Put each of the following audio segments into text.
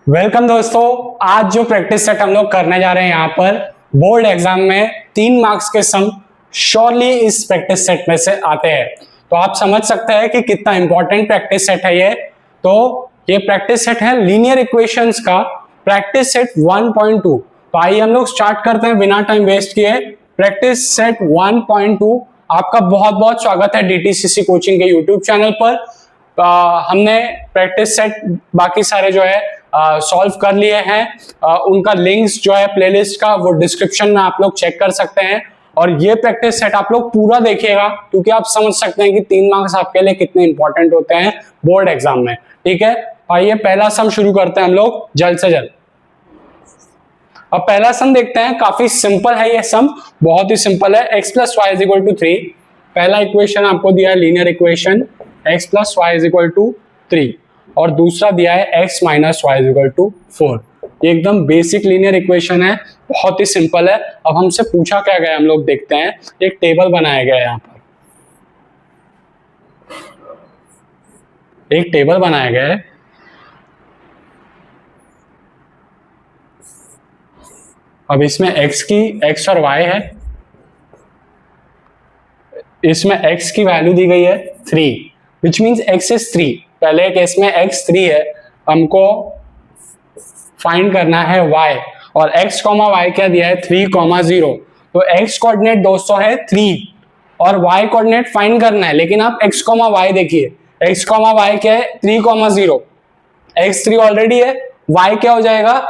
Welcome दोस्तों। आज जो प्रैक्टिस सेट हम लोग करने जा रहे हैं यहाँ पर बोर्ड एग्जाम में 3 मार्क्स के सम श्योरली इस प्रैक्टिस सेट में से आते हैं। तो आप समझ सकते हैं कि कितना इंपॉर्टेंट प्रैक्टिस सेट है ये। तो ये प्रैक्टिस सेट है लीनियर इक्वेशंस का प्रैक्टिस सेट 1.2। तो आइए हम लोग स्टार्ट करते हैं बिना टाइम वेस्ट किए। प्रैक्टिस सेट 1.2 आपका बहुत बहुत स्वागत है डीटीसीसी कोचिंग के यूट्यूब चैनल पर। हमने प्रैक्टिस सेट बाकी सारे जो है सॉल्व कर लिए हैं। उनका लिंक्स जो है प्लेलिस्ट का वो डिस्क्रिप्शन में आप लोग चेक कर सकते हैं। और ये प्रैक्टिस सेट आप लोग पूरा देखिएगा क्योंकि आप समझ सकते हैं कि 3 मार्क्स आपके लिए कितने इंपॉर्टेंट होते हैं बोर्ड एग्जाम में। ठीक है, आइए पहला सम शुरू करते हैं हम लोग जल्द से जल्द। अब पहला सम देखते हैं, काफी सिंपल है ये सम, बहुत ही सिंपल है। x plus y is equal to 3। पहला इक्वेशन आपको दिया है linear equation x plus y is equal to 3 और दूसरा दिया है x minus y is equal to 4। ये एकदम बेसिक लीनियर इक्वेशन है, बहुत ही सिंपल है। अब हमसे पूछा क्या गया हम लोग देखते हैं। एक टेबल बनाया गया है यहाँ पर, एक टेबल बनाया गया है। अब इसमें x और y है, इसमें x की वैल्यू दी गई है 3 विच मीन्स x इज 3। पहले केस में x 3 है, हमको फाइंड करना है y और x, y क्या दिया है 3, 0। तो x कोऑर्डिनेट दोस्तों है 3 और y कोऑर्डिनेट फाइंड करना है। लेकिन आप x, y देखिए, x, y क्या है 3, 0। x 3 ऑलरेडी है, y क्या हो जाएगा,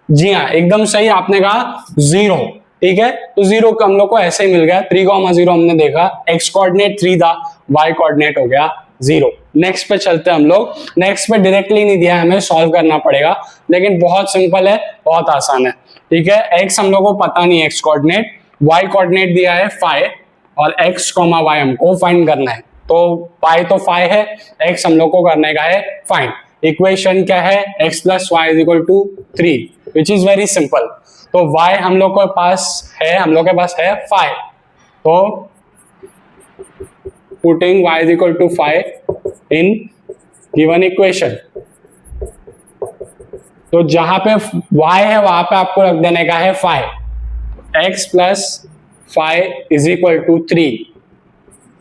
जी हाँ एकदम सही आपने कहा 0। ठीक है, तो 0 हम लोग को ऐसे ही मिल गया 3, 0 हमने देखा, x कोऑर्डिनेट 3 था, y कोऑर्डिनेट हो गया 0। नेक्स्ट पे चलते हैं हम लोग। नेक्स्ट पे डायरेक्टली नहीं दिया है, हमें सॉल्व करना पड़ेगा, लेकिन बहुत सिंपल है, बहुत आसान है। ठीक है, x हम लोग को पता नहीं है x कोऑर्डिनेट, y कोऑर्डिनेट दिया है 5 और x, y हमको फाइंड करना है। तो y तो 5 है, x हम लोग को करने का है फाइंड। इक्वेशन क्या है, x plus y is equal to 3 which is very simple. तो y हम लोग के पास है, हम लोग के पास है 5। तो putting y is equal to 5 in given equation, तो जहां पे y है वहां पे आपको रख देने का है 5। x plus 5 is equal to 3।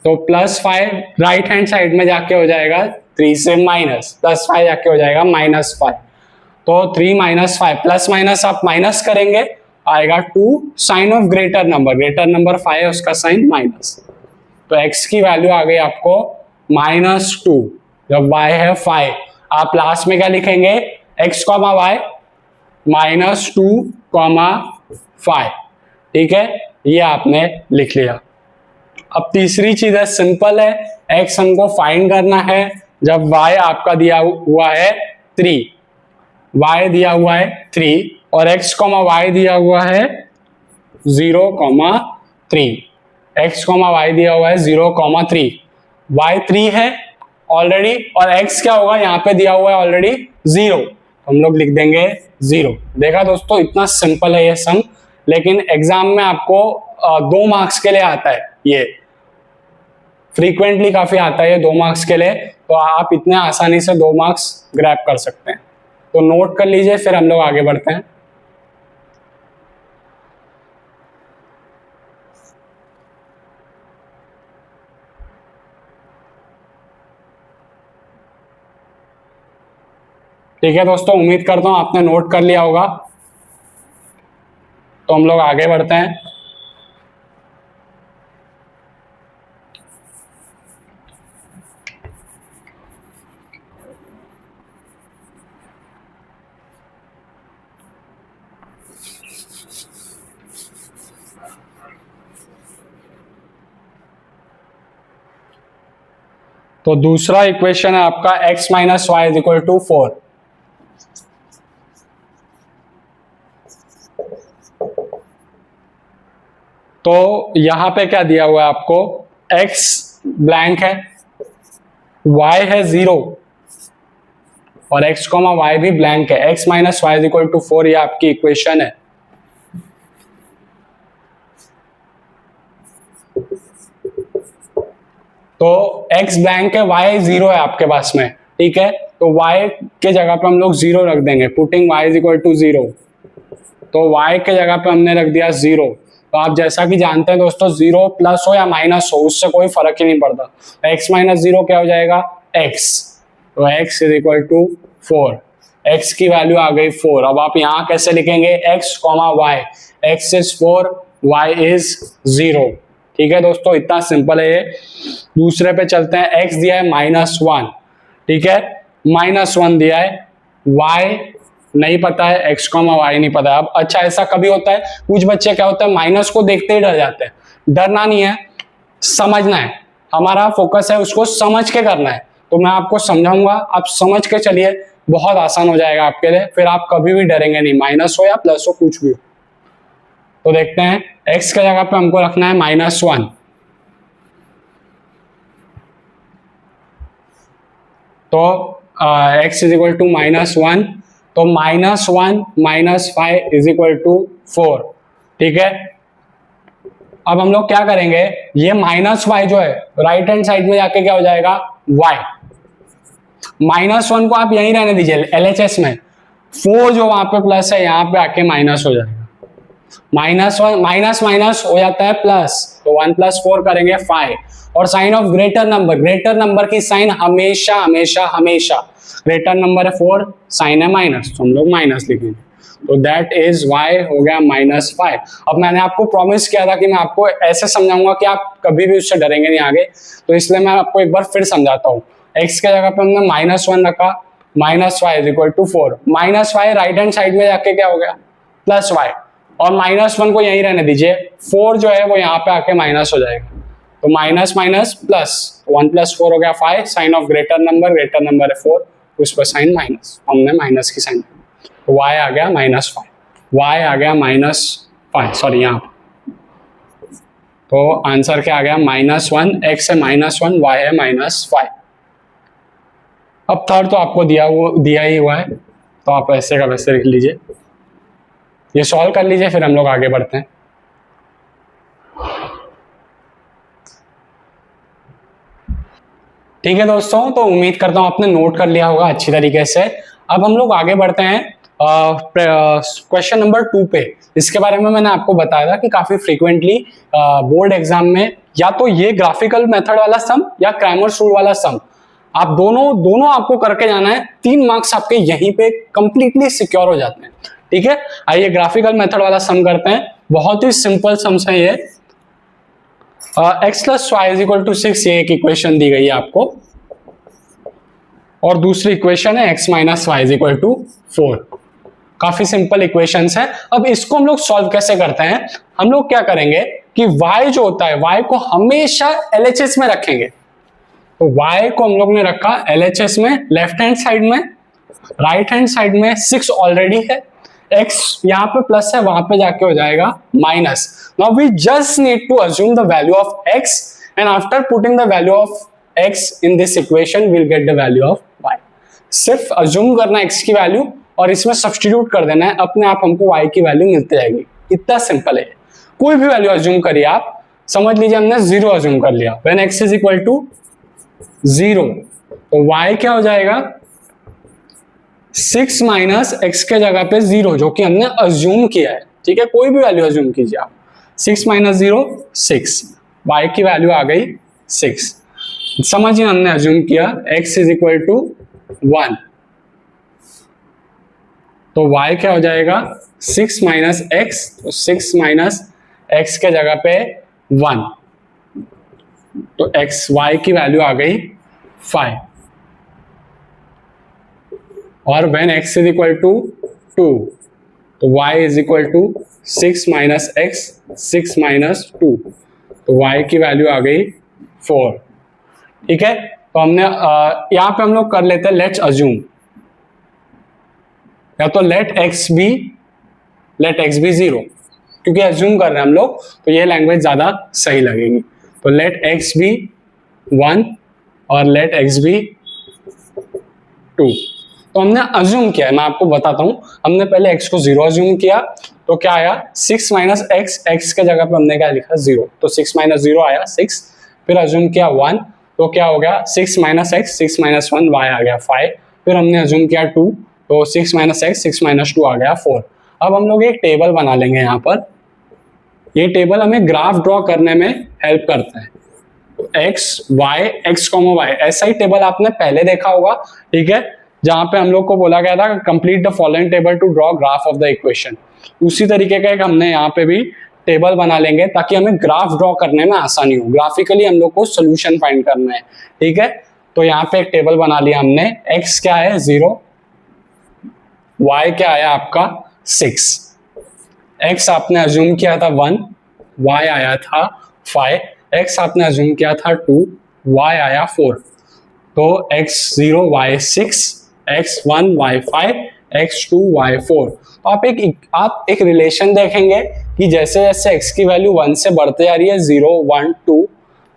तो प्लस 5 राइट हैंड साइड में जाके हो जाएगा 3 से माइनस, प्लस 5 जाके हो जाएगा माइनस 5। तो 3 माइनस 5, प्लस माइनस आप माइनस करेंगे आएगा 2, साइन ऑफ ग्रेटर नंबर 5 है उसका साइन माइनस। तो x की वैल्यू आ गई आपको -2 जब y है 5। आप लास्ट में क्या लिखेंगे, x, y -2, 5। ठीक है, ये आपने लिख लिया। अब तीसरी चीज है, सिंपल है, x हमको फाइंड करना है जब y आपका दिया हुआ है 3, y दिया हुआ है 3 और x, y दिया हुआ है 0, 3। x, y दिया हुआ है 0, 3। y 3 है ऑलरेडी और x क्या होगा, यहाँ पे दिया हुआ है ऑलरेडी 0, तो हम लोग लिख देंगे 0। देखा दोस्तों, इतना सिंपल है ये सम, लेकिन एग्जाम में आपको 2 मार्क्स के लिए आता है। ये फ्रीक्वेंटली काफी आता है ये 2 मार्क्स के लिए, तो आप इतने आसानी से 2 मार्क्स ग्रैब कर सकते हैं। तो नोट कर लीजिए, फिर हम लोग आगे बढ़ते हैं। ठीक है दोस्तों, उम्मीद करता हूं आपने नोट कर लिया होगा। तो हम लोग आगे बढ़ते हैं। तो दूसरा इक्वेशन है आपका x minus y is equal to 4। तो यहां पे क्या दिया हुआ है आपको, x ब्लैंक है, y है 0 और x, y भी ब्लैंक है। x minus y is equal to 4 ये आपकी इक्वेशन है। तो x ब्लैंक है, y 0 है आपके पास में। ठीक है, तो y के जगह पे हम लोग 0 रख देंगे, putting y is equal to 0। तो y के जगह पे हमने रख दिया 0। तो आप जैसा कि जानते हैं दोस्तों, 0 प्लस हो या माइनस हो उससे कोई फर्क ही नहीं पड़ता। तो x माइनस 0 क्या हो जाएगा, x। तो x is equal to 4, x की वैल्यू आ गई 4। अब आप यहाँ कैसे लिखेंगे, x, y, x is 4, y is 0। ठीक है दोस्तों, इतना सिंपल है ये। दूसरे पे चलते हैं, x दिया है -1, ठीक है, -1 दिया है, y नहीं पता है, x, y नहीं पता है। अब अच्छा, ऐसा कभी होता है, कुछ बच्चे क्या होता है माइनस को देखते ही डर जाते हैं। डरना नहीं है, समझना है, हमारा फोकस है उसको समझ के करना है। तो मैं आपको समझाऊंगा, आप समझ के चलिए, बहुत आसान हो जाएगा आपके लिए, फिर आप कभी भी डरेंगे नहीं, माइनस हो या प्लस हो कुछ भी हो। तो देखते हैं, x के जगह पे हमको रखना है -1। तो x इज इक्वल टू -1, तो -1 - 5 इज इक्वल टू 4। ठीक है, अब हम लोग क्या करेंगे, ये -y जो है राइट हैंड साइड में जाके क्या हो जाएगा, y। -1 को आप यहीं रहने दीजिए LHS में, 4 जो वहां पे प्लस है यहाँ पे आके माइनस हो जाएगा। -1 माइनस हो जाता है प्लस, तो 1 + 4 करेंगे 5। और साइन ऑफ ग्रेटर नंबर की साइन हमेशा हमेशा हमेशा, ग्रेटर नंबर है 4, साइन है माइनस, तो हम लोग माइनस लिखेंगे। तो दैट इज y हो गया -5। अब मैंने आपको प्रॉमिस किया था कि मैं आपको ऐसे समझाऊंगा कि आप कभी भी उससे डरेंगे नहीं आगे, तो इसलिए मैं आपको एक बार फिर समझाता हूँ। x के जगह पे हमने -1 रखा, -y is equal to 4, -y right hand side में जाके क्या हो गया, +y, और -1 को यहीं रहने दीजिए, 4 जो है वो यहाँ पे आके माइनस हो जाएगा। तो माइनस माइनस प्लस, 1 + 4 हो गया 5, साइन ऑफ ग्रेटर नंबर है 4, उस पर साइन माइनस, हमने माइनस की साइन, तो y आ गया -5, y आ गया -5, सॉरी यहाँ, तो आंसर क्या आ गया, -1, x है -1, y है -5। अब थर्ड तो आपको दिया ही हुआ है, तो आप ऐसे का वैसे लिख लीजिए, ये सॉल्व कर लीजिए, फिर हम लोग आगे बढ़ते हैं। ठीक है दोस्तों, तो उम्मीद करता हूं आपने नोट कर लिया होगा अच्छी तरीके से। अब हम लोग आगे बढ़ते हैं क्वेश्चन नंबर 2 पे। इसके बारे में मैंने आपको बताया था कि काफी फ्रीक्वेंटली बोर्ड एग्जाम में या तो ये ग्राफिकल मेथड वाला सम या क्रैमर्स रूल वाला सम, आप दोनों आपको करके जाना है। 3 मार्क्स आपके यहीं पे कंप्लीटली सिक्योर हो जाते हैं। ठीक है, आइए ग्राफिकल मेथड वाला सम करते हैं। बहुत ही सिंपल सम्स है ये। x + y = 6, ये एक इक्वेशन दी गई है आपको, और दूसरी इक्वेशन है x - y = 4। काफी सिंपल इक्वेशंस है। अब इसको हम लोग सॉल्व कैसे करते हैं, हम लोग क्या करेंगे कि y जो होता है, y को हमेशा LHS में रखेंगे। तो y को हम लोग ने रखा LHS में, लेफ्ट हैंड साइड में, राइट हैंड साइड में 6 ऑलरेडी है, x यहाँ पे प्लस है, वहां पे जाके हो जाएगा minus. Now we just need to assume the value of x, and after putting the value of x in this equation we'll get the value of y। सिर्फ अज्यूम करना x की वैल्यू और इसमें सब्स्टिट्यूट कर देना है, अपने आप हमको y की वैल्यू मिलती जाएगी। इतना सिंपल है। कोई भी वैल्यू अज्यूम करिए आप, समझ लीजिए हमने 0 अज्यूम कर लिया, when x is equal to 0, तो y क्या हो जाएगा, 6 - x के जगह पे 0, जो कि हमने अज्यूम किया है। ठीक है, कोई भी वैल्यू अज्यूम कीजिए आप, 6 - 0 6, y की वैल्यू आ गई 6। समझिए हमने अज्यूम किया x इज इक्वल टू 1, तो y क्या हो जाएगा, 6 - x, तो 6 - x के जगह पे 1, तो y की वैल्यू आ गई 5। और when x is equal to 2, तो y is equal to 6 - x, 6 - 2, तो y की वैल्यू आ गई 4। ठीक है, तो हमने यहाँ पे हम लोग कर लेते हैं लेट्स अज्यूम, या तो लेट x बी 0, क्योंकि अज्यूम कर रहे हैं हम लोग, तो ये लैंग्वेज ज्यादा सही लगेगी। तो लेट x बी 1 और लेट x बी 2। तो हमने अज्यूम किया है, मैं आपको बताता हूं। हमने पहले x को 0 अज्यूम किया, तो क्या आया, 6 - x के जगह पे हमने क्या लिखा, 0, तो 6 - 0 आया 6। फिर अज्यूम किया 1, तो क्या हो गया, 6 - x, 6 - 1, y आ गया 5। फिर हमने अज्यूम किया 2, तो 6 माइनस एक्स, 6 माइनस 2 आ गया 4। अब हम लोग एक टेबल बना लेंगे यहाँ पर। ये टेबल हमें ग्राफ ड्रॉ करने में हेल्प करता है। X y, x comma y, ऐसा ही टेबल आपने पहले देखा होगा, ठीक है, जहां पे हम लोग को बोला गया था complete the following table to draw graph of the equation. उसी तरीके का एक हमने यहाँ पे भी टेबल बना लेंगे ताकि हमें ग्राफ ड्रॉ करने में आसानी हो। ग्राफिकली हम लोग को सोल्यूशन फाइंड करना है, ठीक है। तो यहाँ पे एक टेबल बना लिया हमने। एक्स क्या है 0, वाई क्या आया आपका 6, एक्स आपने अज्यूम किया था 1, वाई आया था 5, एक्स आपने अज्यूम किया था 2, वाई आया 4। तो x0 y6, x1 y5, x2 y4। आप एक रिलेशन देखेंगे कि जैसे जैसे x की वैल्यू 1 से बढ़ते जा रही है 0 1 2,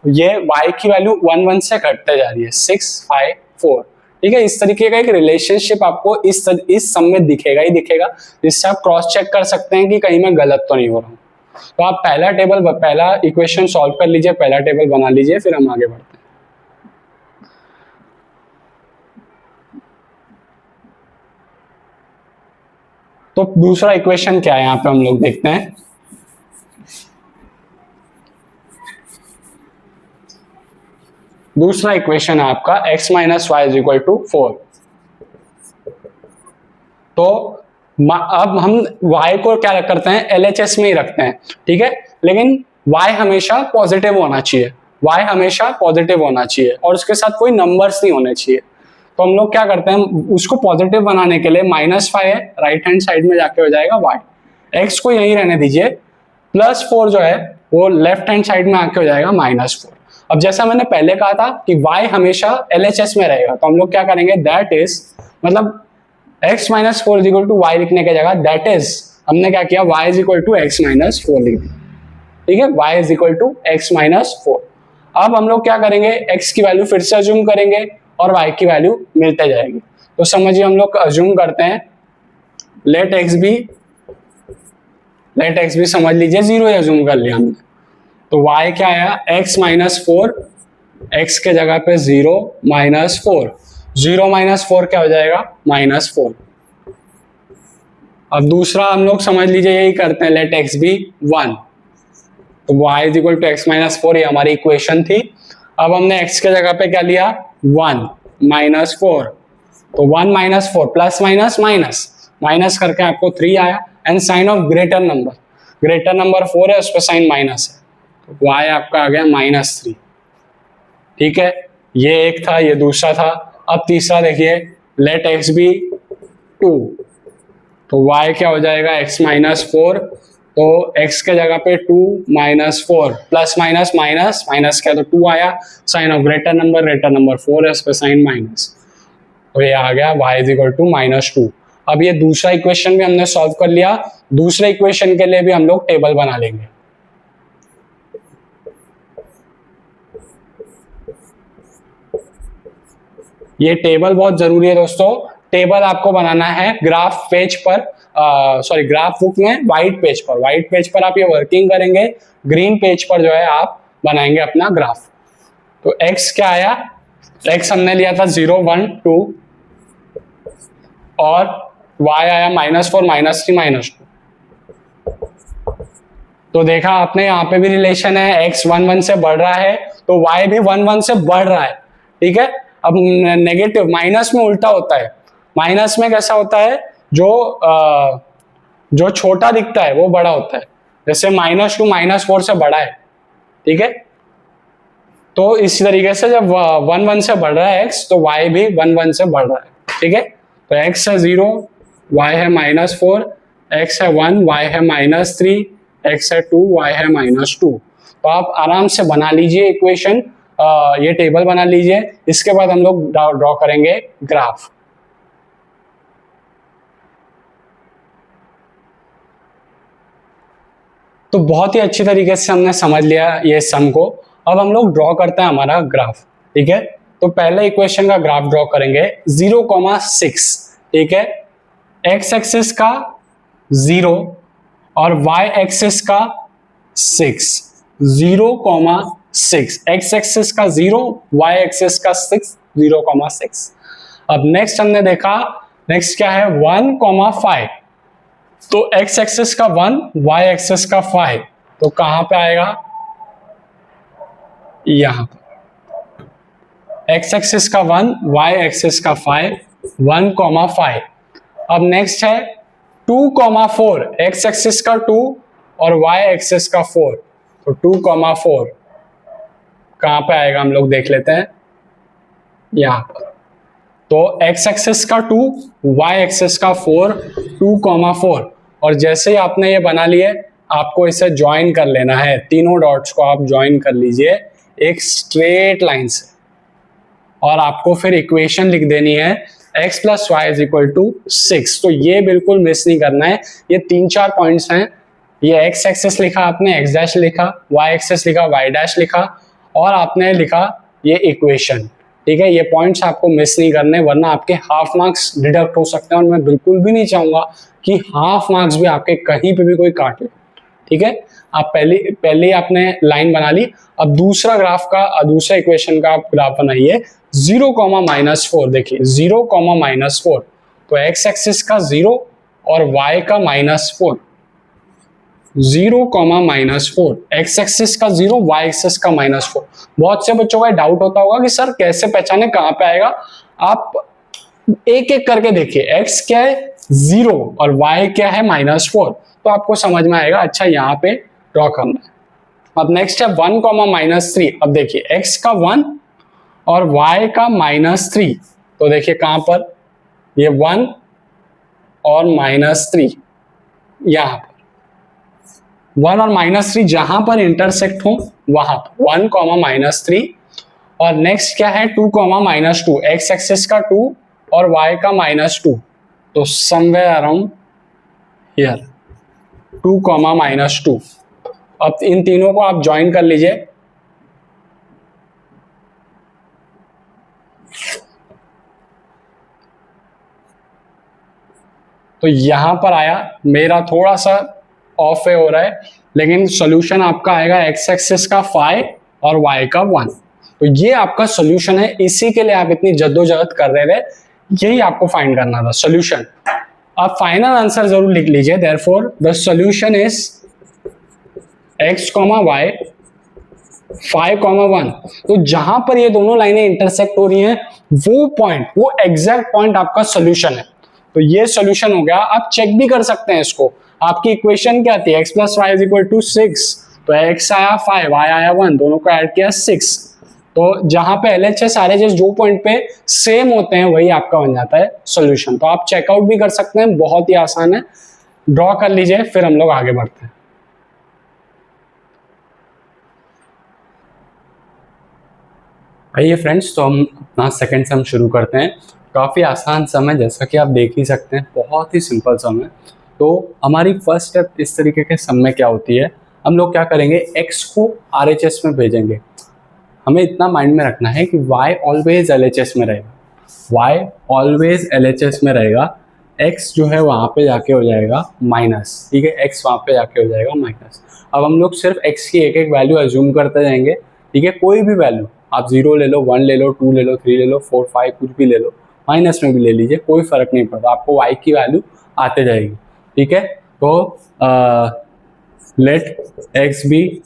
ये y की वैल्यू 1 1 से घटते जा रही है 6 5 4, ठीक है। इस तरीके का एक रिलेशनशिप आपको इस सम में दिखेगा ही दिखेगा, जिससे आप क्रॉस चेक कर सकते हैं कि कहीं मैं गलत तो नहीं हो रहा हूँ। तो आप पहला इक्वेशन सॉल्व कर लीजिए, पहला टेबल बना लीजिए, फिर हम आगे बढ़ते हैं। तो दूसरा इक्वेशन क्या है यहाँ पे हम लोग देखते हैं। दूसरा इक्वेशन है आपका x minus y is equal to 4। तो अब हम y को क्या करते हैं, LHS में ही रखते हैं, ठीक है, लेकिन y हमेशा पॉजिटिव होना चाहिए, y हमेशा पॉजिटिव होना चाहिए और उसके साथ कोई नंबर्स नहीं होने चाहिए। तो हम लोग क्या करते हैं, उसको पॉजिटिव बनाने के लिए -5 है, राइट हैंड साइड में जाके हो जाएगा y, x को यहीं रहने दीजिए, +4 जो है वो लेफ्ट हैंड साइड में आके हो जाएगा -4। अब जैसा मैंने पहले कहा था कि y हमेशा LHS में रहेगा, तो हम लोग क्या करेंगे, दैट इज मतलब x minus 4 is equal to y लिखने की जगह दैट इज हमने क्या किया, y is equal to x minus 4 लिख दिया, ठीक है, y is equal to x minus 4। अब हम लोग क्या करेंगे, x की वैल्यू फिर से अज्यूम करेंगे और y की वैल्यू मिलते जाएगी। तो समझिए हम लोग अज्यूम करते हैं, लेट x भी समझ लीजिए 0 ही अज्यूम कर लिया हमने। तो y क्या आया, x माइनस 4, x के जगह पे 0 माइनस 4, 0 माइनस 4 क्या हो जाएगा, -4। अब दूसरा हम लोग समझ लीजिए यही करते हैं, लेट x भी 1, तो y is equal to x minus 4, ये हमारी इक्वेशन थी। अब हमने x के जगह पे क्या लिया, 1 माइनस 4, तो 1 minus 4 plus minus minus minus करके आपको 3 आया, and sign of greater number 4 है, उस पर साइन माइनस है, तो y आपका आ गया -3, ठीक है। ये एक था, ये दूसरा था। अब तीसरा देखिए, लेट x भी 2, तो y क्या हो जाएगा, x माइनस 4, तो x के जगह पे 2 minus 4 plus minus minus minus क्या, तो 2 आया, साइन ऑफ ग्रेटर नंबर 4 है, उस पर साइन माइनस, तो ये आ गया y इज इक्वल टू -2। अब ये दूसरा इक्वेशन भी हमने सॉल्व कर लिया। दूसरे इक्वेशन के लिए भी हम लोग टेबल बना लेंगे। ये टेबल बहुत जरूरी है दोस्तों। टेबल आपको बनाना है ग्राफ पेज पर, ग्राफ बुक में व्हाइट पेज पर आप ये वर्किंग करेंगे, ग्रीन पेज पर जो है आप बनाएंगे अपना ग्राफ। तो x क्या आया, x हमने लिया था 0 1 2 और y आया -4 -3 -2। तो देखा आपने, यहाँ पे भी रिलेशन है, x 1 1 से बढ़ रहा है तो y भी 1 1 से बढ़ रहा है, ठीक है। अब नेगेटिव माइनस में उल्टा होता है, माइनस में कैसा होता है, जो छोटा दिखता है वो बड़ा होता है, जैसे -2 -4 से बड़ा है, ठीक है। तो इसी तरीके से जब 1 1 से बढ़ रहा है x, तो y भी 1 1 से बढ़ रहा है, ठीक है। तो x है 0, y है -4, x है 1, y है -3, x है 2, y है -2। तो आप आराम से बना लीजिए इक्वेशन, ये टेबल बना लीजिए। इसके बाद हम लोग ड्रॉ करेंगे ग्राफ। तो बहुत ही अच्छी तरीके से हमने समझ लिया ये सम को। अब हम लोग ड्रॉ करते हैं हमारा ग्राफ, ठीक है। तो पहले इक्वेशन का ग्राफ ड्रॉ करेंगे 0,6, ठीक है। x एक्सिस का 0 और y एक्सिस का 6, 0,6, x एक्सिस का 0, y एक्सिस का 6, 0,6। अब नेक्स्ट हमने देखा, नेक्स्ट क्या है 1,5, तो एक्स एक्सिस का 1, वाई एक्सिस का 5, तो कहां पे आएगा, यहां पर एक्स एक्सिस का 1, वाई एक्सिस का 5, 1,5। अब नेक्स्ट है 2,4, एक्स एक्सिस का 2 और वाई एक्सिस का 4, तो 2,4 कहां पे आएगा हम लोग देख लेते हैं, यहां पर। तो एक्स एक्सिस का 2, वाई एक्सिस का 4, 2,4, और जैसे ही आपने ये बना लिए आपको इसे ज्वाइन कर लेना है, तीनों डॉट्स को आप ज्वाइन कर लीजिए एक स्ट्रेट लाइन से, और आपको फिर इक्वेशन लिख देनी है x plus y is equal to 6। तो ये बिल्कुल मिस नहीं करना है, ये 3-4 पॉइंट्स हैं, ये x एक्सिस लिखा आपने, x डैश लिखा, y एक्सिस लिखा, y डैश लिखा, और आपने लिखा ये इक्वेशन, ठीक है। ये पॉइंट्स आपको मिस नहीं करने, वरना आपके हाफ मार्क्स डिडक्ट हो सकते हैं, और मैं बिल्कुल भी नहीं चाहूंगा कि हाफ मार्क्स भी आपके कहीं पे भी कोई काटे, ठीक है। आप पहले आपने लाइन बना ली, अब दूसरा ग्राफ का, दूसरा इक्वेशन का आप ग्राफ बनाइए 0,-4। देखिए 0,-4, तो x एक्सिस का 0 और y का -4, 0,-4, x एक्सिस का 0, y एक्सिस का -4। बहुत से बच्चों का डाउट होता होगा कि सर कैसे पहचाने कहां पे आएगा, आप एक एक करके देखिए, x क्या है 0 और y क्या है -4, तो आपको समझ में आएगा अच्छा यहाँ पे ड्रॉ करना है। अब नेक्स्ट है 1,-3। अब देखिए x का 1 और y का -3, तो देखिए कहां पर, ये 1 और -3, यहां पर 1 और -3 जहां पर इंटरसेक्ट हो वहां पर 1,-3। और नेक्स्ट क्या है 2,-2, x एक्सिस का 2 और y का -2, तो समवेयर अराउंड हियर 2,-2। अब इन तीनों को आप ज्वाइन कर लीजिए, तो यहां पर आया, मेरा थोड़ा सा ऑफ हो रहा है, लेकिन सॉल्यूशन आपका आएगा x एक्सिस का 5 और y का 1। तो ये आपका सॉल्यूशन है, इसी के लिए आप इतनी जद्दोजहद कर रहे थे, यही आपको फाइंड करना था सॉल्यूशन। आप फाइनल आंसर जरूर लिख लीजिए, therefore the solution is x, y, 5, 1। तो जहां पर ये दोनों लाइनें इंटरसेक्ट हो रही हैं वो पॉइंट, वो एग्जैक्ट पॉइंट आपका सॉल्यूशन है। तो ये सॉल्यूशन हो गया। आप चेक भी कर सकते हैं इसको, आपकी इक्वेशन क्या थी, x plus y is equal to 6, तो x आया 5, y आया 1, दोनों को ऐड किया 6। तो जहां पे LHS RHS जो पॉइंट पे सेम होते हैं वही आपका बन जाता है सॉल्यूशन। तो आप चेकआउट भी कर सकते हैं, बहुत ही आसान है, ड्रॉ कर लीजिए, फिर हम लोग आगे बढ़ते हैं। आइए फ्रेंड्स, तो हम अपना सेकंड सम शुरू करते हैं। काफ़ी आसान सम है, जैसा कि आप देख ही सकते हैं, बहुत ही सिंपल सम है। तो हमारी फर्स्ट स्टेप इस तरीके के सम में क्या होती है, हम लोग क्या करेंगे, x को RHS में भेजेंगे। हमें इतना माइंड में रखना है कि y ऑलवेज LHS में रहेगा, y ऑलवेज LHS में रहेगा, x जो है वहाँ पे जाके हो जाएगा माइनस, ठीक है, x वहाँ पे जाके हो जाएगा माइनस। अब हम लोग सिर्फ x की एक एक वैल्यू अज्यूम करते जाएंगे, ठीक है, कोई भी वैल्यू आप 0 ले लो, 1 ले लो, 2 ले लो, 3 ले लो, 4, 5 कुछ भी ले लो, माइनस में भी ले लीजिए, कोई फर्क नहीं पड़ता, आपको y की वैल्यू आते जाएगी, ठीक है। तो लेट x बी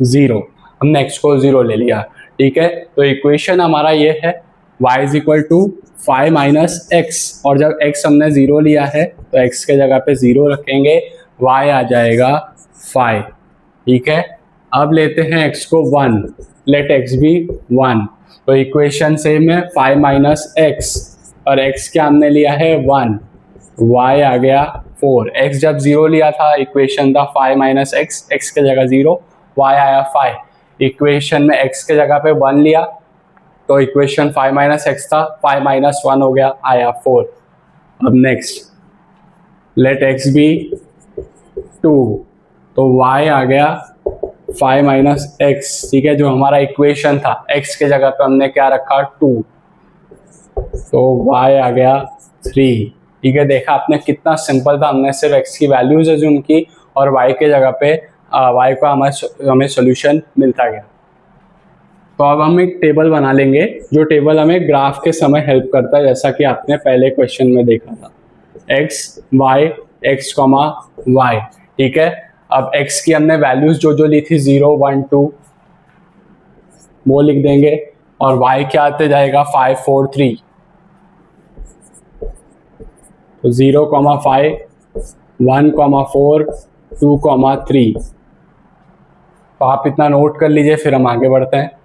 0, हमने x को 0 ले लिया, ठीक है। तो इक्वेशन हमारा ये है y is equal to 5 minus x, और जब x हमने 0 लिया है तो x के जगह पे 0 रखेंगे, y आ जाएगा 5, ठीक है। अब लेते हैं x को 1, लेट x बी 1, तो इक्वेशन सेम है 5 माइनस एक्स, और x क्या हमने लिया है 1, y आ गया 4। x जब 0 लिया था इक्वेशन था 5 माइनस एक्स, x के जगह 0, y आया 5। इक्वेशन में x के जगह पे 1 लिया तो इक्वेशन 5 माइनस एक्स था, 5 माइनस 1 हो गया, आया 4। अब नेक्स्ट लेट x बी 2, तो y आ गया 5 माइनस एक्स, ठीक है, जो हमारा इक्वेशन था, x के जगह पे हमने क्या रखा 2, तो y आ गया 3, ठीक है। देखा आपने कितना सिंपल था, हमने सिर्फ x की वैल्यूज अज्यूम की और y के जगह पे y का हमें सॉल्यूशन मिलता गया। तो अब हम एक टेबल बना लेंगे, जो टेबल हमें ग्राफ के समय हेल्प करता है, जैसा कि आपने पहले क्वेश्चन में देखा था, x y x comma y. ठीक है, अब x की हमने वैल्यूज जो जो ली थी 0 1 2 वो लिख देंगे, और y क्या आते जाएगा 5 4 3। तो 0 5 1 4 2 3। तो आप इतना नोट कर लीजिए, फिर हम आगे बढ़ते हैं।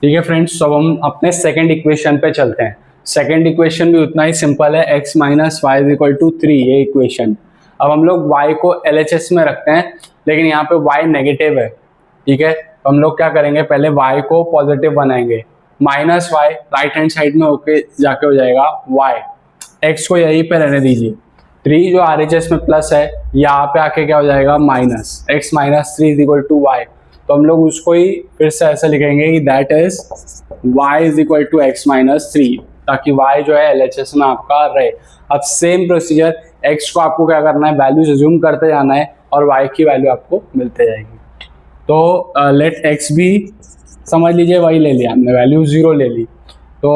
ठीक है फ्रेंड्स, तो अब हम अपने सेकंड इक्वेशन पे चलते हैं। सेकंड इक्वेशन भी उतना ही सिंपल है, x minus y is equal to 3, ये इक्वेशन। अब हम लोग y को LHS में रखते हैं, लेकिन यहाँ पे y नेगेटिव है। ठीक है, तो हम लोग क्या करेंगे, पहले y को पॉजिटिव बनाएंगे, minus y right hand side में होके जाके हो जाएगा y, x को यहीं पे रहने दीजिए। 3 जो RHS में प्लस है, यहाँ पे आके क्या हो जाएगा minus, x minus 3 is equal to y. तो हम लोग उसको ही फिर से ऐसा लिखेंगे कि that is y is equal to x minus 3, ताकि y जो है LHS में आपका रहे। अब सेम प्रोसीजर, x को आपको क्या करना है, वैल्यूज अज्यूम करते जाना है, और y की वैल्यू आपको मिलते जाएगी। तो लेट x भी समझ लीजिए वही ले लिया हमने, वैल्यू 0 ले ली। तो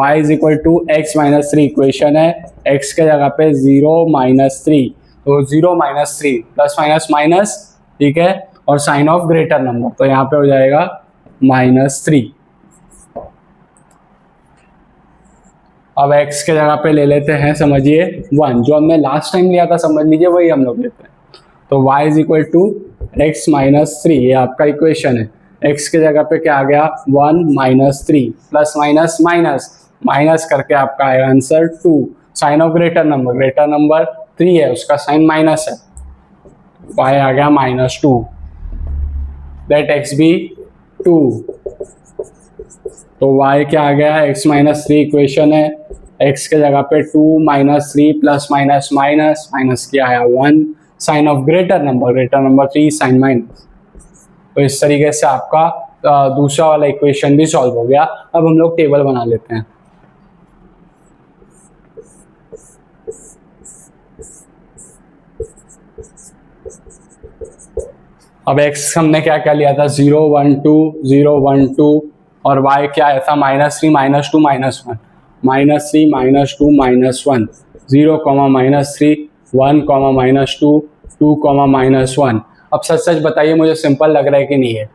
y is equal to x minus 3 equation है, x के जगह पे 0 माइनस 3, तो 0 माइनस 3 प्लस माइनस माइनस, ठीक है, और साइन ऑफ ग्रेटर नंबर, तो यहाँ पे हो जाएगा -3। अब x के जगह पे ले लेते हैं, समझिए 1, जो हमने लास्ट टाइम लिया था समझ लीजिए वही हम लोग लेते हैं। तो y is equal to x minus 3, ये आपका इक्वेशन है। x के जगह पे क्या आ गया 1 minus 3 plus minus minus minus करके आपका आएगा answer 2। Sign of greater number 3 है, उसका साइन माइनस है, y आ गया -2। लेट x भी 2, तो y क्या आ गया, x माइनस 3 इक्वेशन है, x के जगह पे 2 minus 3 plus minus minus minus किया है 1, sign of greater number 3 sign minus. तो इस तरीके से आपका दूसरा वाला इक्वेशन भी सॉल्व हो गया। अब हम लोग टेबल बना लेते हैं। अब x हमने क्या क्या लिया था, 0 1 2 0 1 2, और y क्या आया था -3 -2 -1, -3 -2 -1, 0 -3 1 -2 2 -1। अब सच सच बताइए मुझे सिंपल लग रहा है कि नहीं है?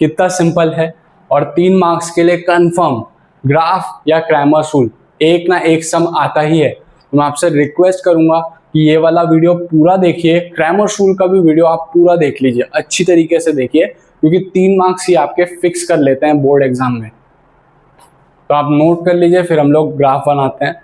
कितना सिंपल है, और 3 मार्क्स के लिए कंफर्म ग्राफ या क्रैमर्स रूल एक ना एक सम आता ही है। तो मैं आपसे रिक्वेस्ट करूंगा कि ये वाला वीडियो पूरा देखिए, क्रैमर्स रूल का भी वीडियो आप पूरा देख लीजिए, अच्छी तरीके से देखिए, क्योंकि 3 मार्क्स ही आपके फिक्स कर लेते हैं बोर्ड एग्जाम में। तो आप नोट कर लीजिए, फिर हम लोग ग्राफ बनाते हैं।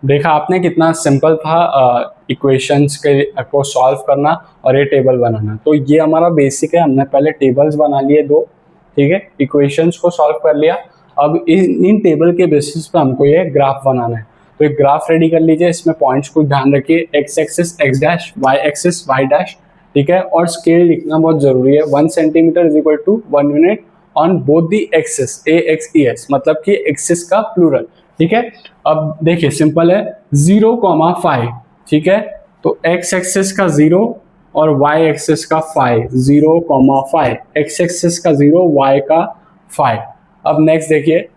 देखा आपने कितना सिंपल था इक्वेशंस के को सॉल्व करना और ये टेबल बनाना। तो ये हमारा बेसिक है, हमने पहले टेबल्स बना लिए 2, ठीक है, इक्वेशंस को सॉल्व कर लिया। अब इन टेबल के बेसिस पे हमको ये ग्राफ बनाना है। तो एक ग्राफ रेडी कर लीजिए, इसमें पॉइंट्स को ध्यान रखिए, x axis x dash, y axis y dash, ठीक है, और स्केल लिखना बहुत जरूरी है। 1 centimetre is equal to 1 unit on both the axis, A X E S, मतलब कि एक्सिस का प्लूरल, ठीक है। अब देखिए सिंपल है, 0,5, ठीक है, तो एक्स एक्सिस का 0 और वाई एक्सिस का 5, 0,5, एक्स एक्सिस का 0, वाई का 5। अब नेक्स्ट देखिए,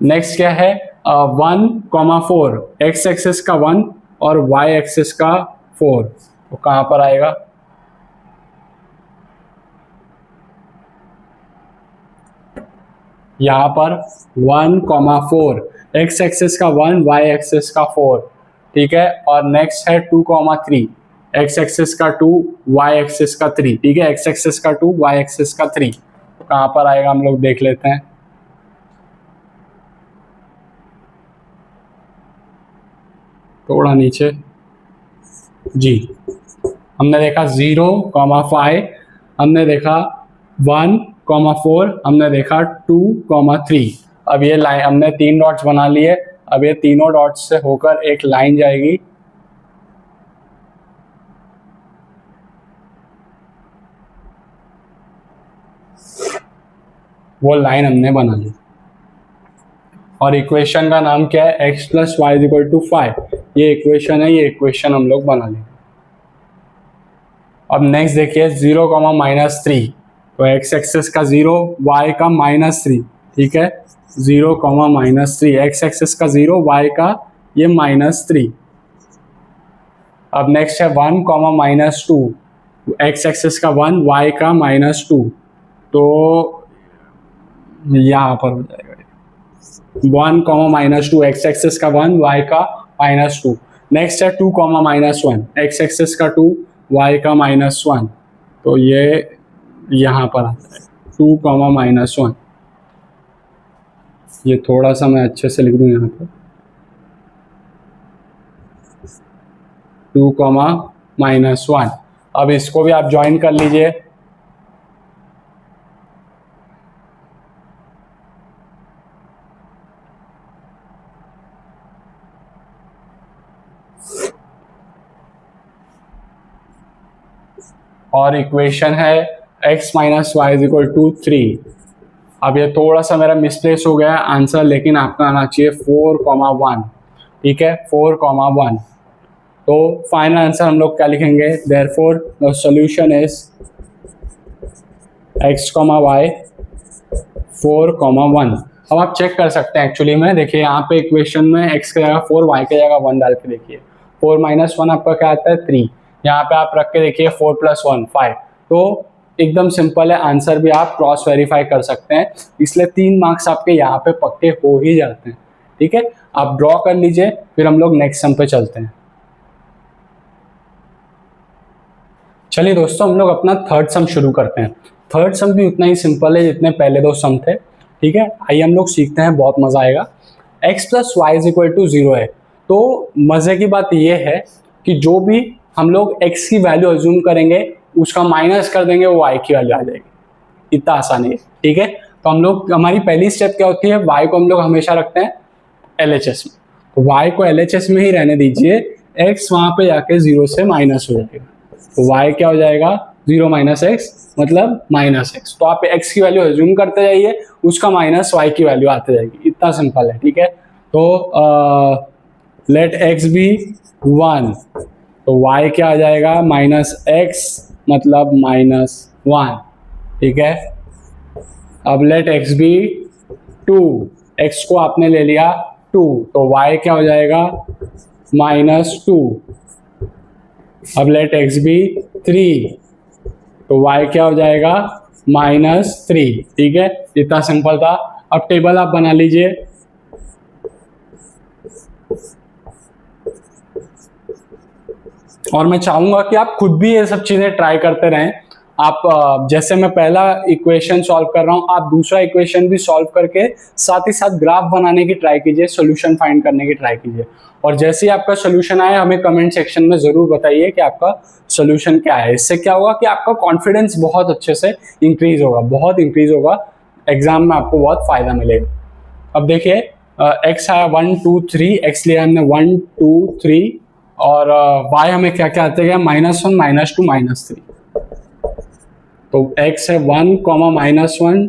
नेक्स्ट क्या है 1,4, एक्स एक्सिस का 1 और वाई एक्सिस का 4, तो कहां पर आएगा, यहाँ पर 1,4, एक्स एक्सिस का 1, वाई एक्सिस का 4, ठीक है, और नेक्स्ट है 2,3, एक्स एक्सिस का 2, वाई एक्सिस का 3, ठीक है, एक्स एक्सिस का 2, वाई एक्सिस का 3, तो कहाँ पर आएगा हम लोग देख लेते हैं। थोड़ा नीचे जी। हमने देखा 0,5, हमने देखा 1,4, हमने देखा 2,3। अब ये लाइन हमने 3 डॉट्स बना लिए। अब ये तीनों डॉट्स से होकर एक लाइन जाएगी, वो लाइन हमने बना ली। और इक्वेशन का नाम क्या है? x + y = 5। ये इक्वेशन है, ये इक्वेशन हम लोग बना लेंगे। अब नेक्स्ट देखिए 0, -3। तो x एक्सिस का 0, y का -3, ठीक है। 0, -3, x एक्सिस का 0, y का ये -3। अब नेक्स्ट है 1, -2, x एक्सिस का 1, y का -2। तो यहाँ पर हो जाएगा 1, -2, x एक्सिस का 1, y का -2। नेक्स्ट है 2, -1, x एक्सिस का 2, y का -1। तो ये यहाँ पर आता है 2, -1। ये थोड़ा सा मैं अच्छे से लिख दूँ यहाँ पर 2, -1। अब इसको भी आप ज्वाइन कर लीजिए। और इक्वेशन है x - y = 3। अब ये थोड़ा सा मेरा मिसप्लेस हो गया आंसर, लेकिन आपका आना चाहिए 4,1, ठीक है, 4,1। तो फाइनल आंसर हम लोग क्या लिखेंगे? Therefore the solution is x, y 4,1। अब आप चेक कर सकते हैं एक्चुअली में, देखिए यहाँ पे इक्वेशन में x की जगह 4, y की जगह 1 डाल के देखिए। 4 - 1 आपका क्या आता है? 3। यहाँ पे आप रख के देखिए 4 + 1 5। तो एकदम सिंपल है, आंसर भी आप क्रॉस वेरीफाई कर सकते हैं, इसलिए 3 मार्क्स आपके यहाँ पे पक्के हो ही जाते हैं, ठीक है। आप ड्रॉ कर लीजिए, फिर हम लोग नेक्स्ट सम पे चलते हैं। चलिए दोस्तों, हम लोग अपना थर्ड सम शुरू करते हैं। थर्ड सम भी उतना ही सिंपल है जितने पहले 2 सम थे, ठीक है। आइए हम लोग सीखते हैं, बहुत मजा आएगा। x + y = 0 है। तो मजे की बात यह है कि जो भी हम लोग x की वैल्यू अज्यूम करेंगे उसका माइनस कर देंगे, वो y की वैल्यू आ जाएगी। इतना आसान है, ठीक है। तो हम लोग, हमारी पहली स्टेप क्या होती है? y को हम लोग हमेशा रखते हैं LHS में। तो y को LHS में ही रहने दीजिए, x वहां पे जाके 0 से माइनस हो जाएगा। तो y क्या हो जाएगा? 0 - x मतलब -x। तो आप x की वैल्यू अज्यूम करते जाइए, उसका माइनस y की वैल्यू आते जाएगी। इतना सिंपल है, ठीक है। तो लेट x बी 1, तो y क्या आ जाएगा? -x मतलब -1, ठीक है। अब लेट x बी 2, x को आपने ले लिया 2, तो y क्या हो जाएगा? -2। अब लेट x बी 3, तो y क्या हो जाएगा? -3, ठीक है। इतना सिंपल था। अब टेबल आप बना लीजिए। और मैं चाहूंगा कि आप खुद भी ये सब चीजें ट्राई करते रहें। आप जैसे मैं पहला इक्वेशन सॉल्व कर रहा हूं, आप दूसरा इक्वेशन भी सॉल्व करके साथ ही साथ ग्राफ बनाने की ट्राई कीजिए, सॉल्यूशन फाइंड करने की ट्राई कीजिए। और जैसे ही आपका सॉल्यूशन आए, हमें कमेंट सेक्शन में जरूर बताइए कि आपका सॉल्यूशन क्या है। इससे क्या होगा कि आपका कॉन्फिडेंस बहुत अच्छे से इंक्रीज होगा, बहुत इंक्रीज होगा। एग्जाम में आपको बहुत फायदा मिलेगा। अब देखिए एक्स आया 1 2 3, एक्स लिया हमने 1 2 3, और y हमें क्या क्या आते गया? -1 -2 -3। तो x है 1, -1,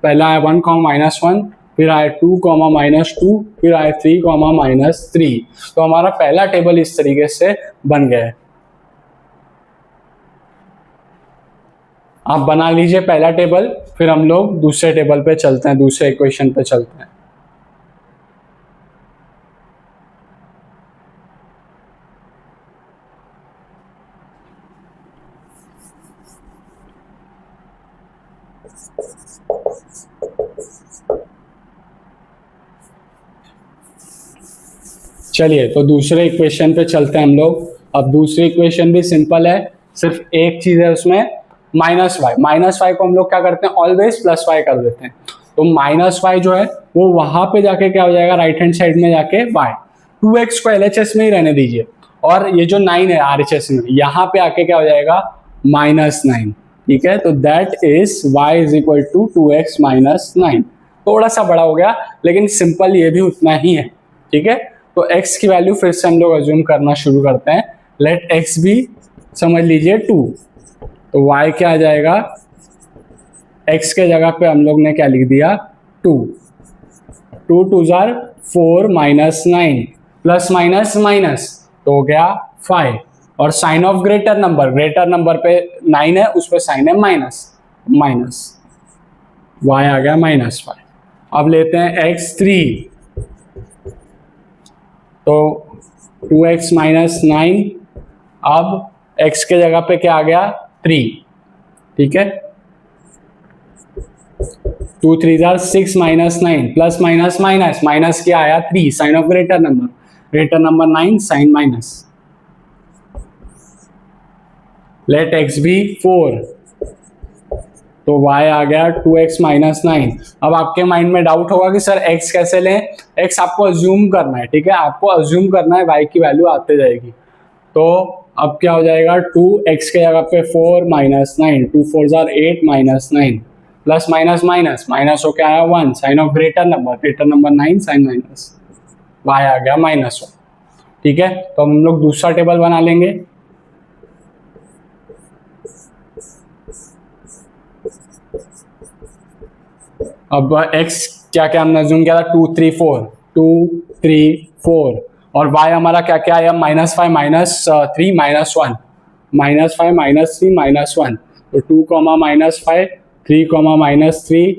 पहला है 1, -1, फिर आए 2, -2, फिर आए 3, -3। तो हमारा पहला टेबल इस तरीके से बन गया है। आप बना लीजिए पहला टेबल, फिर हम लोग दूसरे टेबल पे चलते हैं, दूसरे इक्वेशन पे चलते हैं। चलिए तो दूसरे इक्वेशन पे चलते हैं हम लोग। अब दूसरी इक्वेशन भी सिंपल है, सिर्फ एक चीज है उसमें, -y को हम लोग क्या करते हैं? ऑलवेज +y कर देते हैं। तो -y जो है वो वहां पे जाके क्या हो जाएगा? राइट हैंड साइड में जाके y। 2x को LHS में ही रहने दीजिए, और ये जो 9 है RHS में, यहाँ पे आके क्या हो जाएगा -9, ठीक है। तो that is y is equal to 2x minus 9। थोड़ा सा बड़ा हो गया लेकिन सिंपल ये भी उतना ही है, ठीक है। तो x की वैल्यू फिर से हम लोग अज्यूम करना शुरू करते हैं। लेट x भी समझ लीजिए 2, तो y क्या आ जाएगा, x के जगह पे हम लोग ने क्या लिख दिया 2, 2 2 jar 4 minus 9 plus minus minus तो हो गया 5, और साइन ऑफ ग्रेटर नंबर पे 9 है, उस पर साइन है माइनस, माइनस y आ गया -5। अब लेते हैं x3, तो 2x माइनस 9, अब x के जगह पे क्या आ गया 3, ठीक है। 2 3 जार 6 minus 9 plus minus minus minus क्या आया 3, sign of greater number 9 sign minus. Let x भी 4, तो y आ गया 2x माइनस 9। अब आपके माइंड में डाउट होगा कि सर x कैसे लें, x आपको अज्यूम करना है, ठीक है, आपको अज्यूम करना है, y की वैल्यू आते जाएगी। तो अब क्या हो जाएगा 2x के जगह पे 4 माइनस 9, 2 4 जार 8 minus 9 plus minus minus minus हो क्या आया 1, sign of greater number 9 sign minus, y आ गया -1, ठीक है। तो हम लोग दूसरा टेबल बना लेंगे। अब x क्या क्या हमने अज्यूम किया था 2 3 4, 2 3 4, और y हमारा क्या क्या आया -5 -3 -1, -5 -3 -1, तो 2 -5 3 -3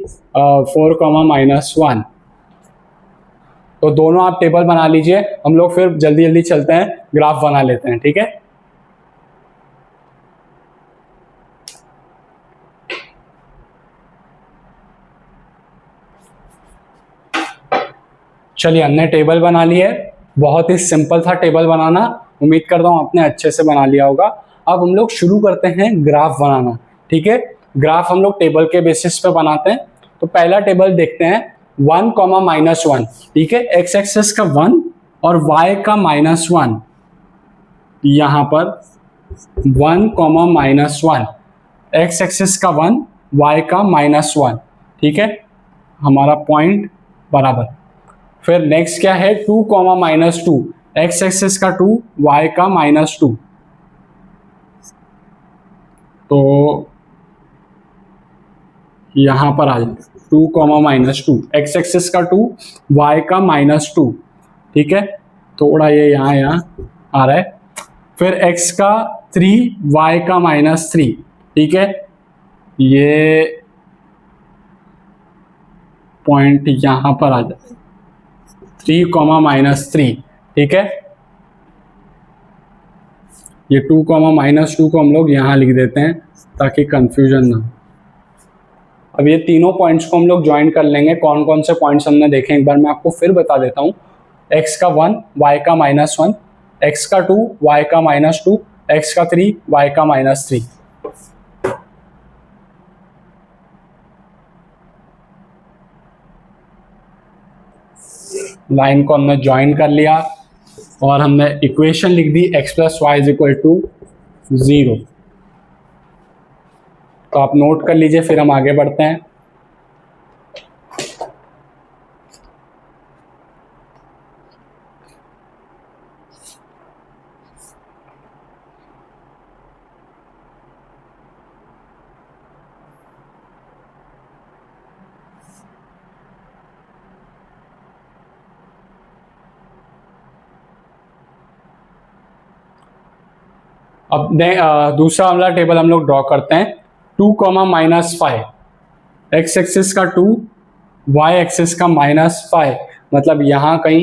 4 -1। तो दोनों आप टेबल बना लीजिए, हम लोग फिर जल्दी जल्दी चलते हैं, ग्राफ बना लेते हैं, ठीक है। चलिए हमने टेबल बना लिया है, बहुत ही सिंपल था टेबल बनाना, उम्मीद करता हूँ आपने अच्छे से बना लिया होगा। अब हम लोग शुरू करते हैं ग्राफ बनाना, ठीक है। ग्राफ हम लोग टेबल के बेसिस पे बनाते हैं। तो पहला टेबल देखते हैं 1, -1, ठीक है। x एक्सेस का 1 और y का -1, यहाँ पर 1, -1, x एक्सेस का 1 y का -1, ठीक है, हमारा पॉइंट बराबर। फिर नेक्स्ट क्या है 2, -2, x एक्सेस का 2 y का -2, तो यहां पर आ जाए 2, -2, x एक्सेस का 2 y का -2, ठीक है, थोड़ा ये यहाँ आ रहा है। फिर x का 3 y का -3, ठीक है, ये पॉइंट यहां पर आ जाए 3, -3, ठीक है। ये 2, -2 को हम लोग यहाँ लिख देते हैं ताकि कंफ्यूजन ना हो। अब ये तीनों पॉइंट्स को हम लोग ज्वाइन कर लेंगे। कौन कौन से पॉइंट्स हमने देखे एक बार मैं आपको फिर बता देता हूँ। x का 1 y का -1, x का 2 y का -2, x का 3 y का -3। लाइन को हमने ज्वाइन कर लिया और हमने इक्वेशन लिख दी x + y = 0। तो आप नोट कर लीजिए, फिर हम आगे बढ़ते हैं। अब दूसरा वाला टेबल हम लोग ड्रॉ करते हैं। 2, -5, x एक्सिस का 2, y एक्सिस का -5, मतलब यहाँ कहीं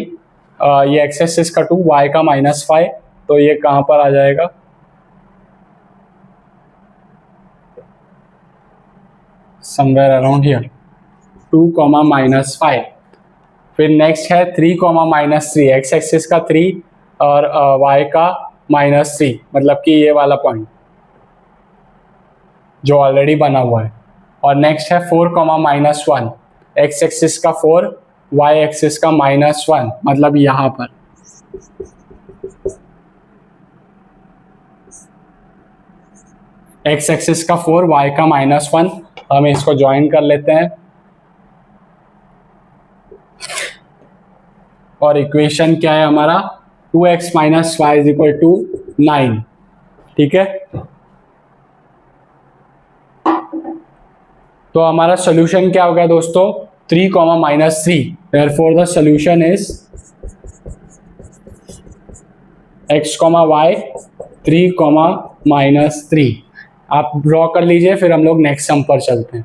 ये x एक्सिस का 2, y का -5, तो ये कहाँ पर आ जाएगा, समवेयर अराउंड हियर 2, -5। फिर नेक्स्ट है 3, -3, x एक्सिस का 3 और y का -3, मतलब कि ये वाला पॉइंट जो ऑलरेडी बना हुआ है। और नेक्स्ट है 4, -1, x एक्सिस का 4, y एक्सिस का -1, मतलब यहाँ पर एक्स एक्सिस का 4, वाई का -1, हम इसको ज्वाइन कर लेते हैं और इक्वेशन क्या है हमारा 2x - y = 9। ठीक है, तो हमारा सोल्यूशन क्या हो गया दोस्तों 3, -3। Therefore the solution is x, y 3, -3। आप ड्रॉ कर लीजिए, फिर हम लोग नेक्स्ट सम पर चलते हैं।